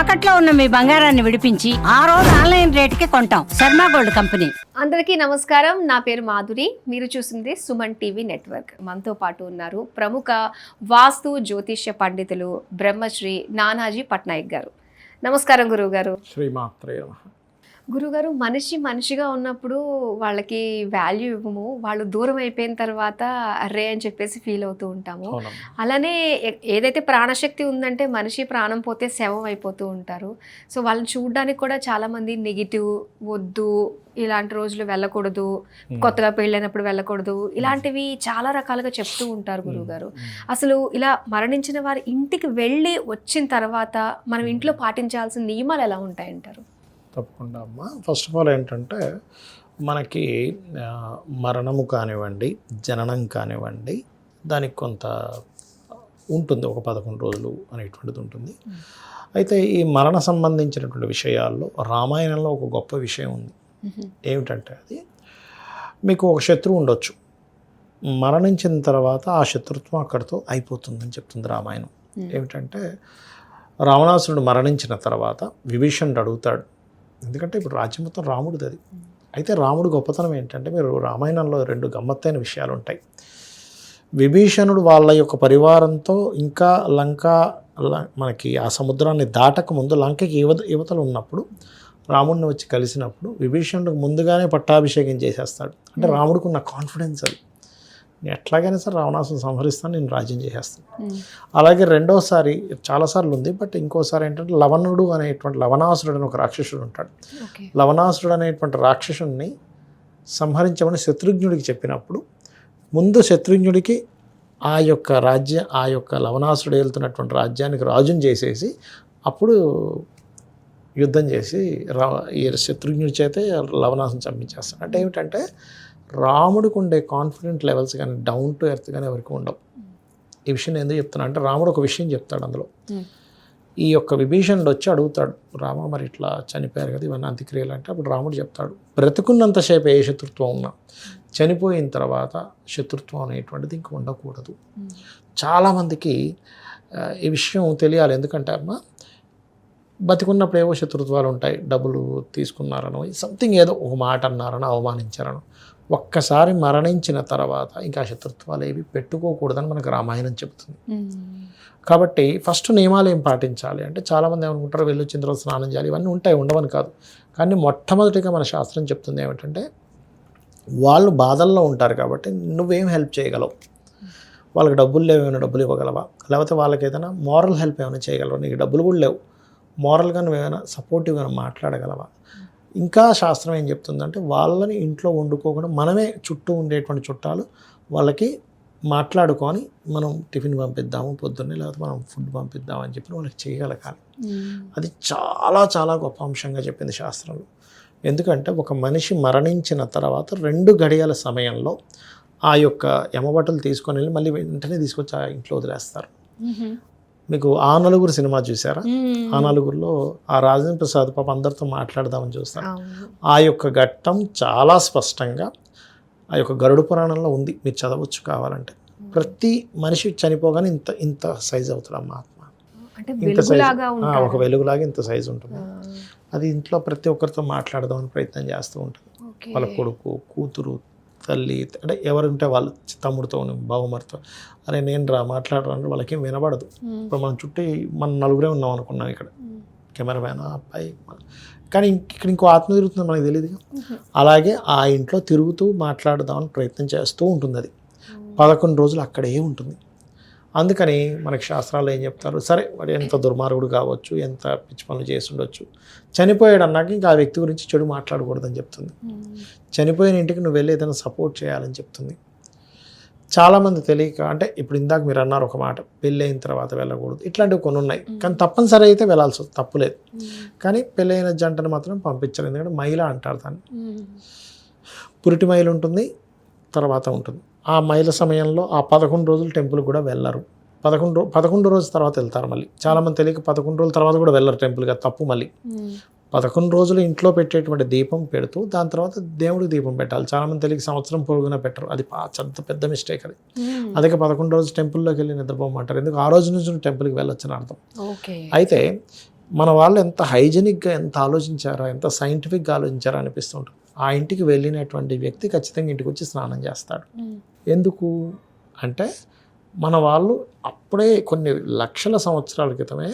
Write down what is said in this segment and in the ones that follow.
తాకట్లో ఉన్న మీ బంగారాన్ని విడిపించి ఆ రోజు ఆన్లైన్ రేటుకి కొంటాం. Sharma gold company. అందరికీ నమస్కారం. నా పేరు మాధురి. మీరు చూస్తుంది సుమన్ టీవీ నెట్వర్క్. మనతో పాటు ఉన్నారు ప్రముఖ వాస్తు జ్యోతిష్య పండితులు బ్రహ్మశ్రీ నానాజీ పట్నాయక్ గారు. నమస్కారం గురువు గారు. శ్రీమాత్రే. గురుగారు, మనిషిగా ఉన్నప్పుడు వాళ్ళకి వాల్యూ ఇవ్వము, వాళ్ళు దూరం అయిపోయిన తర్వాత అర్రే అని చెప్పేసి ఫీల్ అవుతూ ఉంటాము. అలానే ఏదైతే ప్రాణశక్తి ఉందంటే మనిషి ప్రాణం పోతే శవం అయిపోతూ ఉంటారు. సో వాళ్ళని చూడడానికి కూడా చాలామంది నెగిటివ్, వద్దు ఇలాంటి రోజులు వెళ్ళకూడదు, కొత్తగా పెళ్ళైనప్పుడు వెళ్ళకూడదు, ఇలాంటివి చాలా రకాలుగా చెప్తూ ఉంటారు గురువుగారు. అసలు ఇలా మరణించిన వారి ఇంటికి వెళ్ళి వచ్చిన తర్వాత మనం ఇంట్లో పాటించాల్సిన నియమాలు ఎలా ఉంటాయంటారు? తప్పకుండా అమ్మా. ఫస్ట్ ఆఫ్ ఆల్ ఏంటంటే మనకి మరణము కానివ్వండి, జననం కానివ్వండి, దానికి కొంత ఉంటుంది, ఒక 11 రోజులు అనేటువంటిది ఉంటుంది. అయితే ఈ మరణ సంబంధించినటువంటి విషయాల్లో రామాయణంలో ఒక గొప్ప విషయం ఉంది. ఏమిటంటే అది మీకు ఒక శత్రువు ఉండొచ్చు, మరణించిన తర్వాత ఆ శత్రుత్వం అక్కడితో అయిపోతుందని చెప్తుంది రామాయణం. ఏమిటంటే రావణాసురుడు మరణించిన తర్వాత విభీషణుడు అడుగుతాడు, ఎందుకంటే ఇప్పుడు రాజ్యం మొత్తం రాముడిది అది. అయితే రాముడు గొప్పతనం ఏంటంటే, మీరు రామాయణంలో 2 గమ్మత్తైన విషయాలు ఉంటాయి. విభీషణుడు వాళ్ళ యొక్క పరివారంతో ఇంకా మనకి ఆ సముద్రాన్ని దాటక ముందు లంకకి యువతలు ఉన్నప్పుడు రాముడిని వచ్చి కలిసినప్పుడు విభీషణుడికి ముందుగానే పట్టాభిషేకం చేసేస్తాడు. అంటే రాముడికి ఉన్న కాన్ఫిడెన్స్ అది, నేను ఎట్లాగైనా సరే రావణాసుని సంహరిస్తాను, నేను రాజ్యం చేసేస్తాను. అలాగే రెండోసారి చాలాసార్లు ఉంది, బట్ ఇంకోసారి ఏంటంటే లవణాసురుడు అని ఒక రాక్షసుడు ఉంటాడు. లవణాసురుడు అనేటువంటి రాక్షసుడిని సంహరించమని శత్రుఘ్నుడికి చెప్పినప్పుడు ముందు శత్రుఘ్నుడికి ఆ యొక్క లవణాసురుడు వెళ్తున్నటువంటి రాజ్యానికి రాజుని చేసేసి అప్పుడు యుద్ధం చేసి ఈ శత్రుఘ్నుడి చేతే లవణాసుని చంపించేస్తాడు. అంటే ఏమిటంటే రాముడికి ఉండే కాన్ఫిడెంట్ లెవెల్స్ కానీ డౌన్ టు ఎర్త్ కానీ ఎవరికి ఉండవు. ఈ విషయం ఎందుకు చెప్తున్నా అంటే, రాముడు ఒక విషయం చెప్తాడు అందులో. ఈ యొక్క విభీషణుడు వచ్చి అడుగుతాడు, రామ మరి ఇట్లా చనిపోయారు కదా, ఇవన్నీ అంత్యక్రియలు అంటే, అప్పుడు రాముడు చెప్తాడు, బ్రతుకున్నంతసేపు ఏ శత్రుత్వం ఉన్నా చనిపోయిన తర్వాత శత్రుత్వం అనేటువంటిది ఇంక ఉండకూడదు. చాలామందికి ఈ విషయం తెలియాలి. ఎందుకంటే అమ్మ, బతికున్నప్పుడు ఏవో శత్రుత్వాలు ఉంటాయి, డబ్బులు తీసుకున్నారనో, సంథింగ్ ఏదో ఒక మాట అన్నారనో, అవమానించారనో. ఒక్కసారి మరణించిన తర్వాత ఇంకా శత్రుత్వాలు ఏవి పెట్టుకోకూడదని మనకు రామాయణం చెబుతుంది. కాబట్టి ఫస్ట్ నియమాలు ఏం పాటించాలి అంటే, చాలామంది ఏమనుకుంటారు వెళ్ళొచ్చిన తర్వాత స్నానం చేయాలి, ఇవన్నీ ఉంటాయి, ఉండవని కాదు. కానీ మొట్టమొదటిగా మన శాస్త్రం చెప్తుంది ఏమిటంటే, వాళ్ళు బాధల్లో ఉంటారు కాబట్టి నువ్వేం హెల్ప్ చేయగలవు, వాళ్ళకి డబ్బులు లేవు, ఏమైనా డబ్బులు ఇవ్వగలవా, లేకపోతే వాళ్ళకి ఏదైనా మోరల్ హెల్ప్ ఏమైనా చేయగలవా, నీకు డబ్బులు కూడా లేవు, మోరల్గా నువ్వేమైనా సపోర్టివ్గా మాట్లాడగలవా. ఇంకా శాస్త్రం ఏం చెప్తుందంటే, వాళ్ళని ఇంట్లో వండుకోకుండా మనమే చుట్టూ ఉండేటువంటి చుట్టాలు వాళ్ళకి మాట్లాడుకొని మనం టిఫిన్ పంపిద్దాము పొద్దున్నే, లేకపోతే మనం ఫుడ్ పంపిద్దాము అని చెప్పి వాళ్ళకి చేయగలగాలి. అది చాలా చాలా గొప్ప అంశంగా చెప్పింది శాస్త్రంలో. ఎందుకంటే ఒక మనిషి మరణించిన తర్వాత 2 గడియల సమయంలో ఆ యొక్క యమబట్టలు తీసుకొని వెళ్ళి మళ్ళీ వెంటనే తీసుకొచ్చి ఆ ఇంట్లో వదిలేస్తారు. మీకు ఆ నలుగురు సినిమా చూసారా? ఆ నలుగురిలో ఆ రాజేంద్ర ప్రసాద్ పాప అందరితో మాట్లాడదామని చూస్తారు. ఆ యొక్క ఘట్టం చాలా స్పష్టంగా ఆ యొక్క గరుడ పురాణంలో ఉంది, మీరు చదవచ్చు కావాలంటే. ప్రతి మనిషి చనిపోగానే ఇంత సైజ్ అవుతాడు అమ్మ ఆత్మ, ఇంత సైజ్, ఒక వెలుగులాగా ఇంత సైజ్ ఉంటుంది. అది ఇంట్లో ప్రతి ఒక్కరితో మాట్లాడదామని ప్రయత్నం చేస్తూ ఉంటుంది. వాళ్ళ కొడుకు, కూతురు, తల్లి, అంటే ఎవరుంటే వాళ్ళు, తమ్ముడితో, బావమరితో, అరే నేను మాట్లాడరా అంటే వాళ్ళకేం వినబడదు. ఇప్పుడు మనం చుట్టూ మనం 4 ఉన్నాం అనుకున్నాం ఇక్కడ, కెమెరామ్యాన్, అబ్బాయి, కానీ ఇక్కడ ఇంకో ఆత్మ తిరుగుతుంది, మనకి తెలియదు. అలాగే ఆ ఇంట్లో తిరుగుతూ మాట్లాడదామని ప్రయత్నం చేస్తూ ఉంటుంది. అది 11 రోజులు అక్కడే ఉంటుంది. అందుకని మనకి శాస్త్రాలు ఏం చెప్తారు, సరే వాడు ఎంత దుర్మార్గుడు కావచ్చు, ఎంత పిచ్చి పనులు చేసి ఉండొచ్చు, చనిపోయాడు అన్నాక ఇంకా ఆ వ్యక్తి గురించి చెడు మాట్లాడకూడదని చెప్తుంది. చనిపోయిన ఇంటికి నువ్వు వెళ్ళి ఏదైనా సపోర్ట్ చేయాలని చెప్తుంది. చాలామంది తెలియక, అంటే ఇప్పుడు ఇందాక మీరు అన్నారు ఒక మాట, పెళ్ళి అయిన తర్వాత వెళ్ళకూడదు, ఇట్లాంటివి కొన్ని ఉన్నాయి. కానీ తప్పనిసరి అయితే వెళ్ళాల్సి వస్తుంది, తప్పులేదు. కానీ పెళ్ళైన జంటను మాత్రం పంపించాలి, ఎందుకంటే మహిళ అంటారు దాన్ని. పురిటి మహిళ ఉంటుంది, తర్వాత ఉంటుంది. ఆ మహిళ సమయంలో ఆ 11 రోజులు టెంపుల్ కూడా వెళ్ళరు. 11 రోజుల తర్వాత వెళ్తారు మళ్ళీ. చాలామంది తెలియక 11 రోజుల తర్వాత కూడా వెళ్ళరు టెంపుల్గా, తప్పు. మళ్ళీ 11 రోజులు ఇంట్లో పెట్టేటువంటి దీపం పెడుతూ దాని తర్వాత దేవుడికి దీపం పెట్టాలి. చాలామంది తెలియక సంవత్సరం పొడుగునా పెట్టరు, అది పెద్ద మిస్టేక్ అది. అందుకే 11 రోజులు టెంపుల్లోకి వెళ్ళి నిద్రపోమంటారు, ఎందుకు ఆ రోజు నుంచి టెంపుల్కి వెళ్ళొచ్చని అర్థం. అయితే మన వాళ్ళు ఎంత హైజెనిక్గా ఎంత ఆలోచించారా, ఎంత సైంటిఫిక్గా ఆలోచించారా అనిపిస్తుంటుంది. ఆ ఇంటికి వెళ్ళినటువంటి వ్యక్తి ఖచ్చితంగా ఇంటికి వచ్చి స్నానం చేస్తాడు. ఎందుకు అంటే మన వాళ్ళు అప్పుడే కొన్ని లక్షల సంవత్సరాల క్రితమే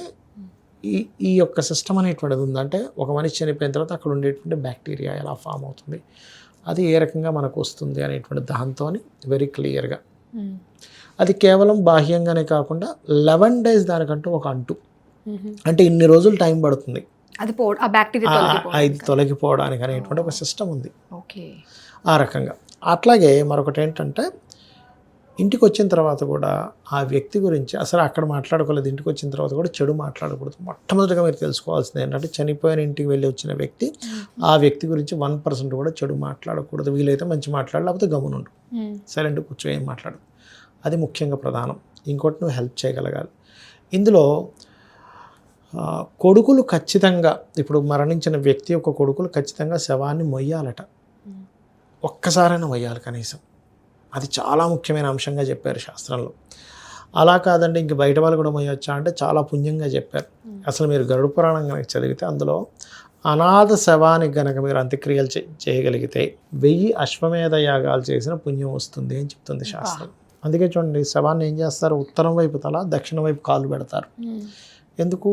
ఈ యొక్క సిస్టమ్ అనేటువంటిది ఉందంటే ఒక మనిషి చనిపోయిన తర్వాత అక్కడ ఉండేటువంటి బ్యాక్టీరియా ఎలా ఫామ్ అవుతుంది, అది ఏ రకంగా మనకు వస్తుంది అనేటువంటి దాంతో వెరీ క్లియర్గా, అది కేవలం బాహ్యంగానే కాకుండా 11 days దానికంటూ ఒక అంటు, అంటే ఇన్ని రోజులు టైం పడుతుంది అది ఆ బ్యాక్టీరియా ఇది తొలగిపోవడానికి అనేటువంటి ఒక సిస్టమ్ ఉంది. ఓకే, ఆ రకంగా. అట్లాగే మరొకటి ఏంటంటే ఇంటికి వచ్చిన తర్వాత కూడా ఆ వ్యక్తి గురించి అసలు అక్కడ మాట్లాడుకోలేదు, ఇంటికి వచ్చిన తర్వాత కూడా చెడు మాట్లాడకూడదు. మొట్టమొదటిగా మీరు తెలుసుకోవాల్సింది ఏంటంటే చనిపోయిన ఇంటికి వెళ్ళి వచ్చిన వ్యక్తి ఆ వ్యక్తి గురించి 1% కూడా చెడు మాట్లాడకూడదు. వీలైతే మంచి మాట్లాడు, లేకపోతే గమ్మునుండు, సైలెంట్ కూర్చో, ఏం మాట్లాడు. అది ముఖ్యంగా ప్రధానం. ఇంకోటి నువ్వు హెల్ప్ చేయగలగాలి. ఇందులో కొడుకులు ఖచ్చితంగా, ఇప్పుడు మరణించిన వ్యక్తి యొక్క కొడుకులు ఖచ్చితంగా శవాన్ని మొయ్యాలట, ఒక్కసారైనా మొయ్యాలి కనీసం. అది చాలా ముఖ్యమైన అంశంగా చెప్పారు శాస్త్రంలో. అలా కాదండి ఇంక బయట వాళ్ళు కూడా మొయ్యొచ్చా అంటే చాలా పుణ్యంగా చెప్పారు. అసలు మీరు గరుడ పురాణం కనుక చదివితే అందులో అనాథ శవానికి కనుక మీరు అంత్యక్రియలు చేయగలిగితే 1000 అశ్వమేధ యాగాలు చేసిన పుణ్యం వస్తుంది అని చెప్తుంది శాస్త్రం. అందుకే చూడండి, శవాన్ని ఏం చేస్తారు, ఉత్తరం వైపు తల, దక్షిణ వైపు కాళ్ళు పెడతారు. ఎందుకు?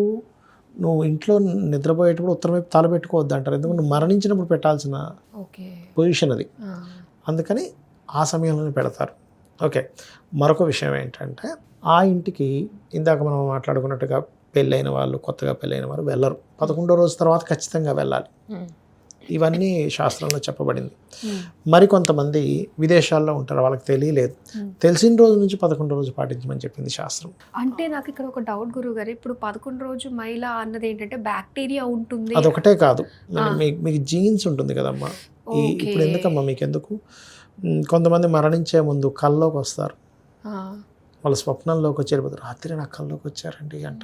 నువ్వు ఇంట్లో నిద్రపోయేటప్పుడు ఉత్తరం వైపు తల పెట్టుకోవద్దు అంటారు. ఎందుకు? నువ్వు మరణించినప్పుడు పెట్టాల్సిన పొజిషన్ అది, అందుకని ఆ సమయంలోనే పెడతారు. ఓకే, మరొక విషయం ఏంటంటే ఆ ఇంటికి ఇందాక మనం మాట్లాడుకున్నట్టుగా పెళ్ళైన వాళ్ళు, కొత్తగా పెళ్ళైన వారు వెళ్ళరు. 11వ రోజు తర్వాత ఖచ్చితంగా వెళ్ళాలి. ఇవన్నీ శాస్త్రంలో చెప్పబడింది. మరికొంతమంది విదేశాల్లో ఉంటారు, వాళ్ళకి తెలియలేదు, తెలిసిన రోజు నుంచి 11వ రోజు పాటించమని చెప్పింది శాస్త్రం. అంటే నాకు ఇక్కడ ఒక డౌట్ గురువు గారు, ఇప్పుడు 11 రోజు మైల అన్నది ఏంటంటే బ్యాక్టీరియా ఉంటుంది, అదొకటే కాదు, మీకు జీన్స్ ఉంటుంది కదమ్మా. ఇప్పుడు ఎందుకమ్మా మీకు ఎందుకు, కొంతమంది మరణించే ముందు కల్లోకి వస్తారు, వాళ్ళ స్వప్నంలోకి వచ్చేటప్పుడు రాత్రి నాకు కల్లోకి వచ్చారండి అంట,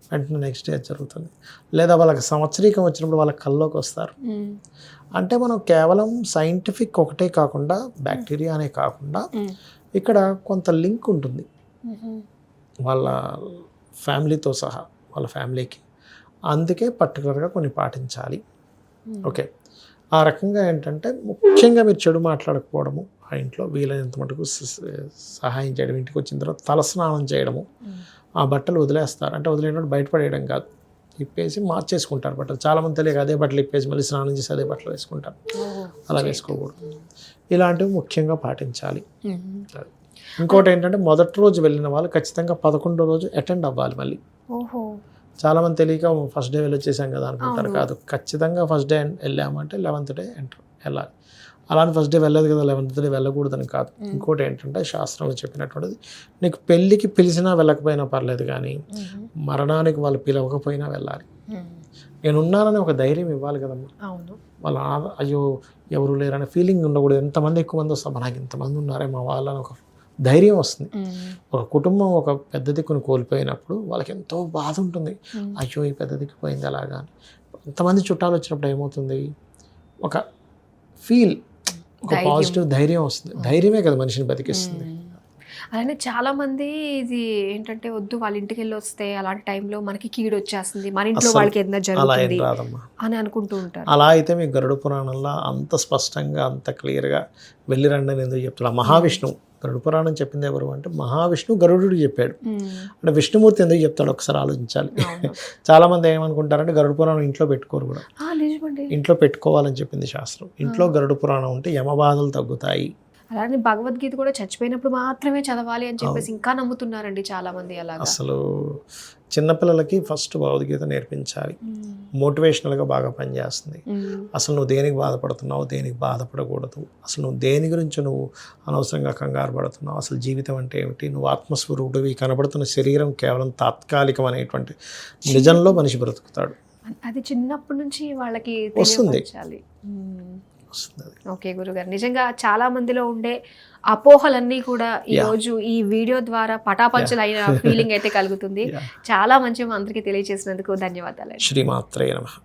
వెంటనే నెక్స్ట్ డే జరుగుతుంది. లేదా వాళ్ళకి సంవత్సరీకం వచ్చినప్పుడు వాళ్ళ కల్లోకి వస్తారు. అంటే మనం కేవలం సైంటిఫిక్ ఒకటే కాకుండా, బ్యాక్టీరియా అనే కాకుండా ఇక్కడ కొంత లింక్ ఉంటుంది వాళ్ళ ఫ్యామిలీతో సహా, వాళ్ళ ఫ్యామిలీకి. అందుకే పర్టికులర్గా కొన్ని పాటించాలి. ఓకే, ఆ రకంగా ఏంటంటే ముఖ్యంగా మీరు చెడు మాట్లాడకపోవడము, ఆ ఇంట్లో వీలైనంత మటుకు సహాయం చేయడం, ఇంటికి వచ్చిన తర్వాత తలస్నానం చేయడము, ఆ బట్టలు వదిలేస్తారు, అంటే వదిలేనప్పుడు బయటపడేయడం కాదు, ఇప్పేసి మార్చేసుకుంటారు బట్టలు. చాలామంది తెలియక అదే బట్టలు ఇప్పేసి మళ్ళీ స్నానం చేసి అదే బట్టలు వేసుకుంటారు, అలా వేసుకోకూడదు. ఇలాంటివి ముఖ్యంగా పాటించాలి. ఇంకోటి ఏంటంటే మొదటి రోజు వెళ్ళిన వాళ్ళు ఖచ్చితంగా 11వ రోజు అటెండ్ అవ్వాలి మళ్ళీ. చాలామంది తెలియక ఫస్ట్ డే వెళ్ళొచ్చేసాం కదా అనుకుంటారు, కాదు, ఖచ్చితంగా ఫస్ట్ డే వెళ్ళామంటే 11th డే వెళ్ళాలి. అలానే ఫస్ట్ డే వెళ్ళలేదు కదా 11th డే వెళ్ళకూడదని కాదు. ఇంకోటి ఏంటంటే శాస్త్రంలో చెప్పినటువంటిది, నీకు పెళ్ళికి పిలిచినా వెళ్ళకపోయినా పర్లేదు, కానీ మరణానికి వాళ్ళు పిలవకపోయినా వెళ్ళాలి. నేనున్నానని ఒక ధైర్యం ఇవ్వాలి కదమ్మా. వాళ్ళ అయ్యో ఎవరు లేరనే ఫీలింగ్ ఉండకూడదు. ఎంతమంది ఎక్కువ మంది వస్తాం, నాకు ఇంతమంది ఉన్నారే మా వాళ్ళని ఒక ధైర్యం వస్తుంది. ఒక కుటుంబం ఒక పెద్ద దిక్కును కోల్పోయినప్పుడు వాళ్ళకి ఎంతో బాధ ఉంటుంది, అయ్యో ఈ పెద్ద దిక్కు పోయింది అలాగా. అంతమంది చుట్టాలు వచ్చినప్పుడు ఏమవుతుంది, ఒక ఫీల్, ఒక పాజిటివ్ ధైర్యం వస్తుంది. ధైర్యమే కదా మనిషిని బతికిస్తుంది. అలానే చాలా మంది ఇది ఏంటంటే వద్దు వాళ్ళ ఇంటికి వెళ్ళి వస్తే అలాంటి టైంలో మనకి కీడు వచ్చేస్తుంది, మన ఇంట్లో వాళ్ళకి ఏదైనా జరుగుతుంది అని అనుకుంటూ ఉంటారు. అలా అయితే మీకు గరుడ పురాణంలో అంత స్పష్టంగా అంత క్లియర్గా వెళ్ళి రండి అని ఎందుకు చెప్తున్నా. మహావిష్ణువు గరుడ పురాణం చెప్పింది ఎవరు అంటే మహావిష్ణువు గరుడు చెప్పాడు. అంటే విష్ణుమూర్తి ఎందుకు చెప్తాడు ఒకసారి ఆలోచించాలి. చాలా మంది ఏమనుకుంటారంటే గరుడ పురాణం ఇంట్లో పెట్టుకోరు కూడా. ఇంట్లో పెట్టుకోవాలని చెప్పింది శాస్త్రం. ఇంట్లో గరుడ పురాణం ఉంటే యమబాధలు తగ్గుతాయి. అలానే భగవద్గీత కూడా చచ్చిపోయినప్పుడు మాత్రమే చదవాలి అని చెప్పేసి ఇంకా నమ్ముతున్నారండి చాలా మంది. అలాగా అసలు చిన్నపిల్లలకి ఫస్ట్ భగవద్గీత నేర్పించాలి. మోటివేషనల్గా బాగా పనిచేస్తుంది. అసలు నువ్వు దేనికి బాధపడుతున్నావు, దేనికి బాధపడకూడదు, అసలు నువ్వు దేని గురించి నువ్వు అనవసరంగా కంగారు పడుతున్నావు, అసలు జీవితం అంటే ఏమిటి, నువ్వు ఆత్మస్వరూపుడివి, కనబడుతున్న శరీరం కేవలం తాత్కాలికం అనేటువంటి నిజంలో మనిషి బ్రతుకుతాడు. అది చిన్నప్పటి నుంచి వాళ్ళకి వస్తుంది. ఓకే గురుగారు, నిజంగా చాలా మందిలో ఉండే అపోహలన్నీ కూడా ఈ రోజు ఈ వీడియో ద్వారా పటాపంచలు అయిన ఫీలింగ్ అయితే కలుగుతుంది. చాలా మంచిగా అందరికీ తెలియజేసినందుకు ధన్యవాదాలు. శ్రీమాత్రే నమః.